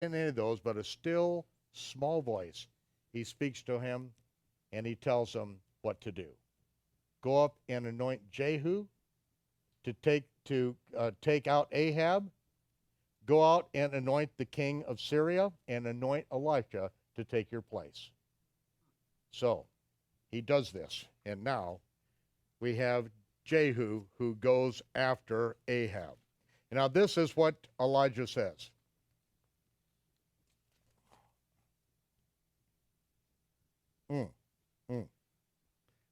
in any of those, but a still small voice. He speaks to him and he tells him what to do. Go up and anoint Jehu to take out Ahab. Go out and anoint the king of Syria and anoint Elisha to take your place. So he does this, and now we have Jehu who goes after Ahab. Now this is what Elijah says.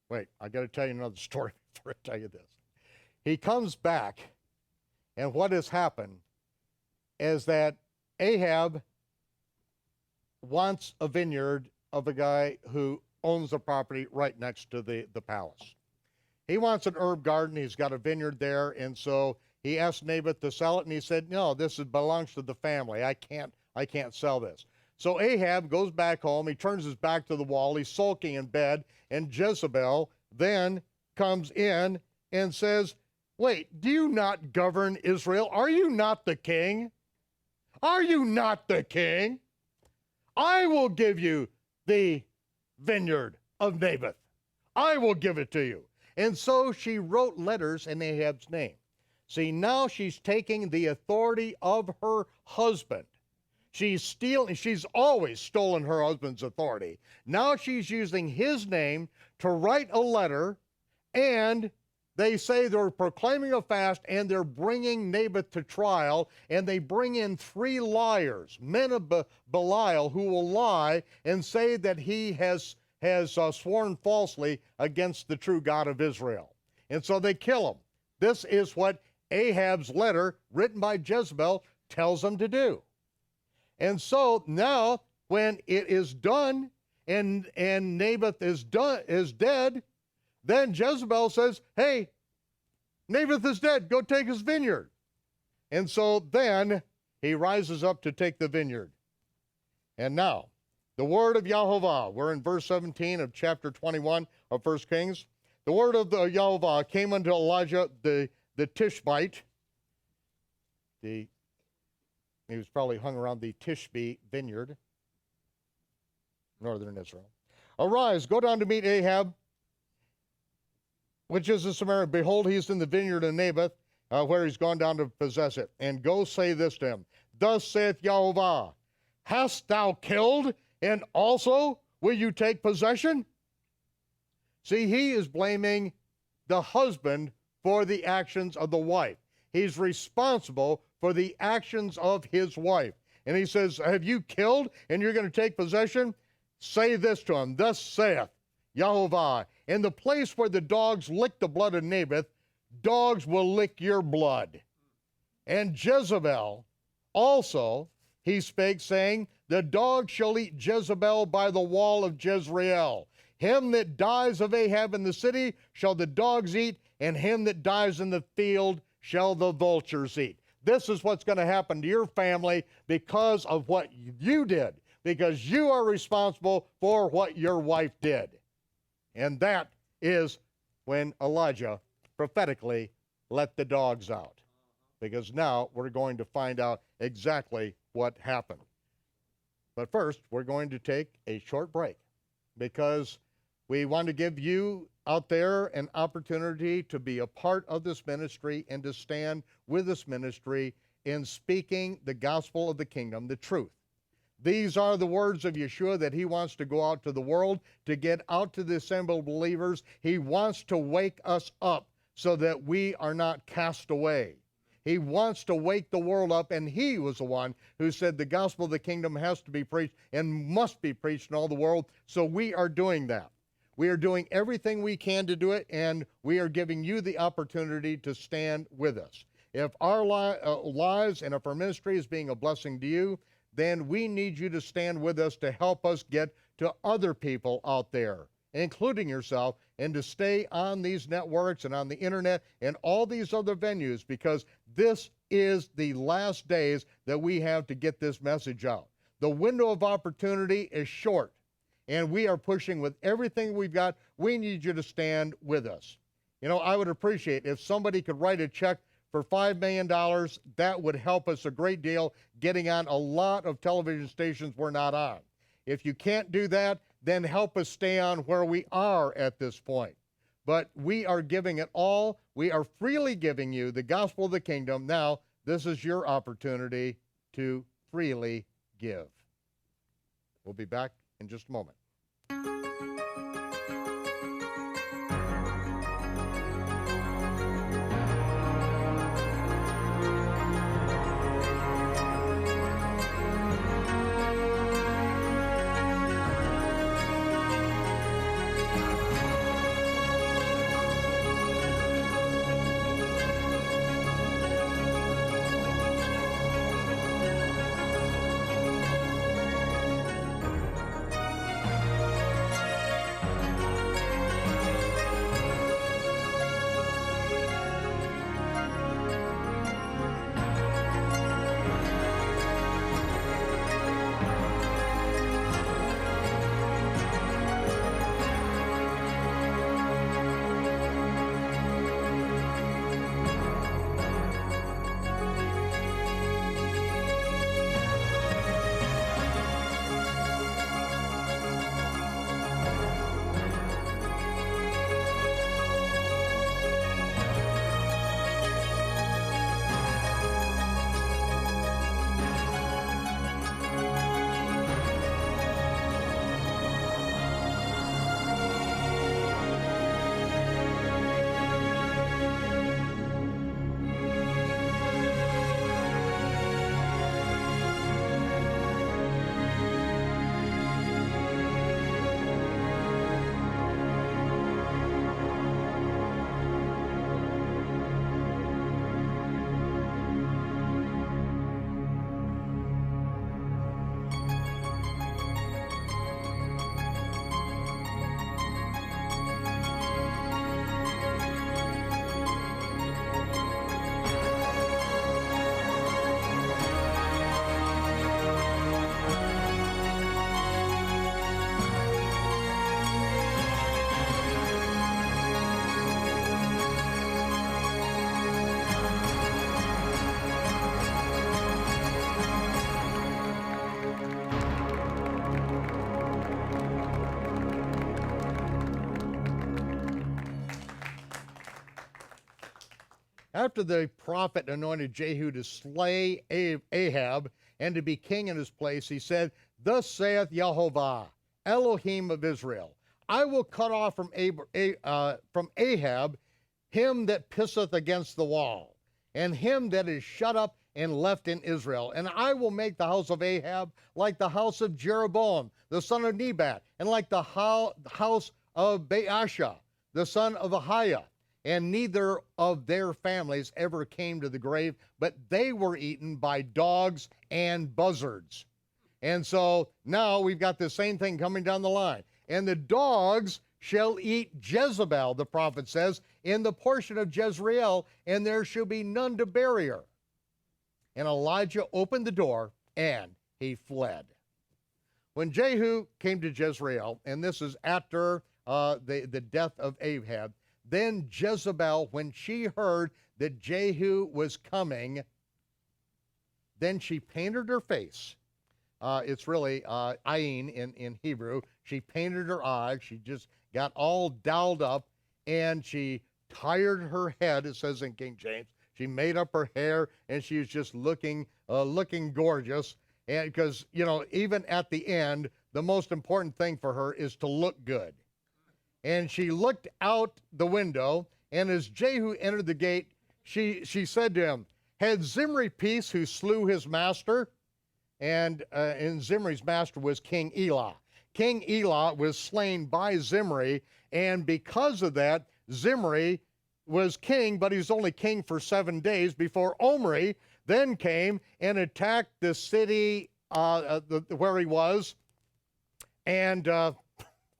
Wait, I got to tell you another story before I tell you this. He comes back, and what has happened is that Ahab wants a vineyard of a guy who owns the property right next to the palace. He wants an herb garden. He's got a vineyard there, and so he asked Naboth to sell it, and he said, no, this belongs to the family. I can't sell this. So Ahab goes back home. He turns his back to the wall. He's sulking in bed, and Jezebel then comes in and says, wait, do you not govern Israel? Are you not the king? Are you not the king? I will give you the vineyard of Naboth. I will give it to you. And so she wrote letters in Ahab's name. See, now she's taking the authority of her husband. She's always stolen her husband's authority. Now she's using his name to write a letter, and they say they're proclaiming a fast, and they're bringing Naboth to trial, and they bring in 3 liars, men of Belial, who will lie and say that he has sworn falsely against the true God of Israel. And so they kill him. This is what Ahab's letter, written by Jezebel, tells them to do. And so now, when it is done and Naboth is dead, then Jezebel says, hey, Naboth is dead, go take his vineyard. And so then he rises up to take the vineyard. And now, the word of Yahovah, we're in verse 17 of chapter 21 of 1 Kings. The word of the Yahovah came unto Elijah the Tishbite. He was probably hung around the Tishbe vineyard, northern Israel. Arise, go down to meet Ahab, which is in Samaria. Behold, he is in the vineyard of Naboth, where he's gone down to possess it. And go say this to him, thus saith Yahovah, hast thou killed, and also will you take possession? See, he is blaming the husband for the actions of the wife. He's responsible for the actions of his wife. And he says, have you killed and you're going to take possession? Say this to him, thus saith Yahovah, in the place where the dogs lick the blood of Naboth, dogs will lick your blood. And Jezebel also, he spake, saying, the dog shall eat Jezebel by the wall of Jezreel. Him that dies of Ahab in the city shall the dogs eat, and him that dies in the field shall the vultures eat. This is what's going to happen to your family because of what you did, because you are responsible for what your wife did. And that is when Elijah prophetically let the dogs out, because now we're going to find out exactly what happened. But first, we're going to take a short break because we want to give you out there an opportunity to be a part of this ministry and to stand with this ministry in speaking the gospel of the kingdom, the truth. These are the words of Yeshua that he wants to go out to the world, to get out to the assembled believers. He wants to wake us up so that we are not cast away. He wants to wake the world up, and he was the one who said the gospel of the kingdom has to be preached and must be preached in all the world, so we are doing that. We are doing everything we can to do it, and we are giving you the opportunity to stand with us. If our lives and if our ministry is being a blessing to you, then we need you to stand with us to help us get to other people out there, including yourself, and to stay on these networks and on the internet and all these other venues, because this is the last days that we have to get this message out. The window of opportunity is short, and we are pushing with everything we've got. We need you to stand with us. You know, I would appreciate if somebody could write a check for $5 million, that would help us a great deal getting on a lot of television stations we're not on. If you can't do that, then help us stay on where we are at this point. But we are giving it all. We are freely giving you the gospel of the kingdom. Now, this is your opportunity to freely give. We'll be back in just a moment. After the prophet anointed Jehu to slay Ahab and to be king in his place, he said, "Thus saith Jehovah, Elohim of Israel, I will cut off from Ahab him that pisseth against the wall, and him that is shut up and left in Israel. And I will make the house of Ahab like the house of Jeroboam, the son of Nebat, and like the house of Baasha, the son of Ahiah. And neither of their families ever came to the grave, but they were eaten by dogs and buzzards." And so now we've got the same thing coming down the line. "And the dogs shall eat Jezebel," the prophet says, "in the portion of Jezreel, and there shall be none to bury her." And Elijah opened the door, and he fled. When Jehu came to Jezreel, and this is after the death of Ahab, then Jezebel, when she heard that Jehu was coming, then she painted her face. It's really ayin in Hebrew. She painted her eyes. She just got all dolled up, and she tired her head, it says in King James. She made up her hair, and she was just looking gorgeous. And because, even at the end, the most important thing for her is to look good. And she looked out the window, and as Jehu entered the gate, she said to him, "Had Zimri peace who slew his master?" And Zimri's master was King Elah. King Elah was slain by Zimri, and because of that, Zimri was king, but he was only king for 7 days before Omri then came and attacked the city where he was. And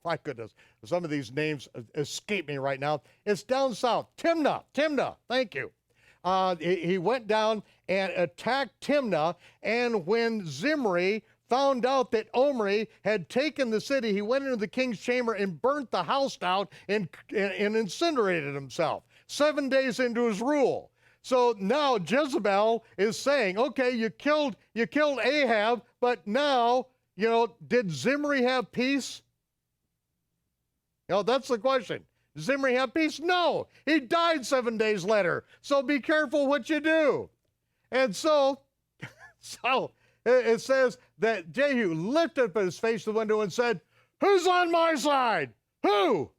my goodness, some of these names escape me right now. It's down south, Timnah, thank you. He went down and attacked Timnah, and when Zimri found out that Omri had taken the city, he went into the king's chamber and burnt the house down and incinerated himself 7 days into his rule. So now Jezebel is saying, okay, you killed Ahab, but now, did Zimri have peace? That's the question. Did Zimri have peace? No, he died 7 days later. So be careful what you do. And so it says that Jehu lifted up his face to the window and said, who's on my side? Who?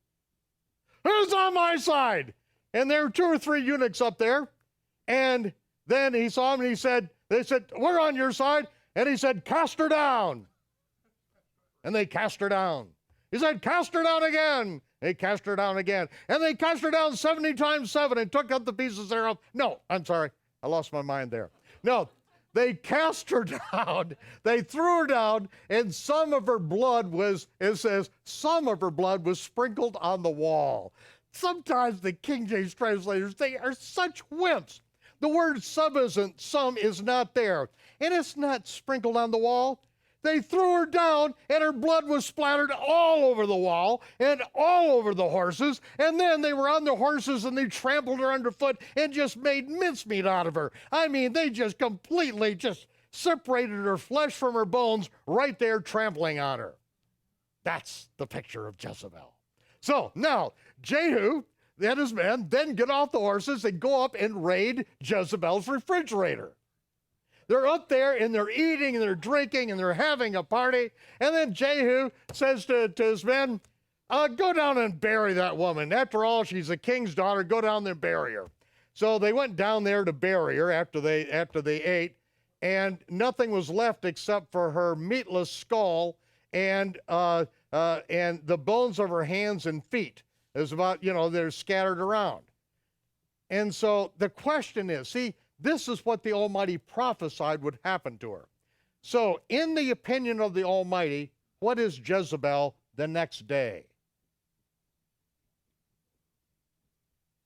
Who's on my side? And there were 2 or 3 eunuchs up there. And then he saw him and they said, we're on your side. And he said, cast her down. And they cast her down. He said, cast her down again. They cast her down again. And they cast her down 70 times 7 and took up the pieces thereof. No, I'm sorry. I lost my mind there. No, they cast her down. They threw her down, and some of her blood was sprinkled on the wall. Sometimes the King James translators, they are such wimps. The word some is not there. And it's not sprinkled on the wall. They threw her down, and her blood was splattered all over the wall and all over the horses. And then they were on the horses, and they trampled her underfoot and just made mincemeat out of her. I mean, they just completely separated her flesh from her bones right there, trampling on her. That's the picture of Jezebel. So now, Jehu and his men then get off the horses and go up and raid Jezebel's refrigerator. They're up there and they're eating and they're drinking and they're having a party. And then Jehu says to his men, go down and bury that woman. After all, she's a king's daughter. Go down there and bury her. So they went down there to bury her after they ate, and nothing was left except for her meatless skull and the bones of her hands and feet. There's about, they're scattered around. And so the question is, see, this is what the Almighty prophesied would happen to her. So in the opinion of the Almighty, what is Jezebel the next day?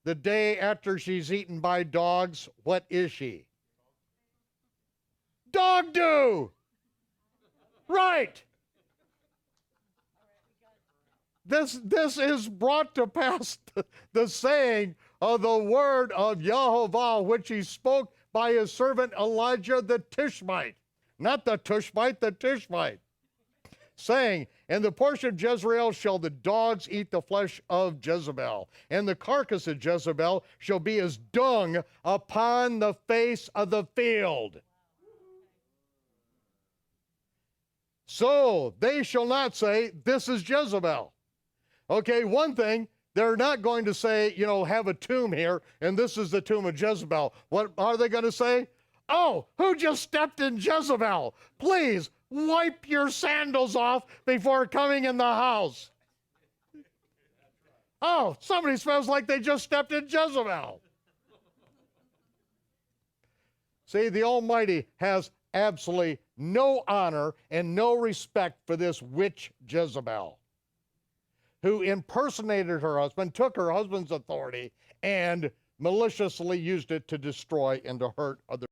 The day after she's eaten by dogs, what is she? Dog do! Right! This is brought to pass the saying of the word of Yahovah, which he spoke by his servant Elijah the Tishbite. Not the Tushbite, the Tishbite. Saying, and the portion of Jezreel shall the dogs eat the flesh of Jezebel, and the carcass of Jezebel shall be as dung upon the face of the field. So they shall not say, this is Jezebel. Okay, one thing, they're not going to say, have a tomb here, and this is the tomb of Jezebel. What are they going to say? Oh, who just stepped in Jezebel? Please wipe your sandals off before coming in the house. Oh, somebody smells like they just stepped in Jezebel. See, the Almighty has absolutely no honor and no respect for this witch Jezebel, who impersonated her husband, took her husband's authority, and maliciously used it to destroy and to hurt others.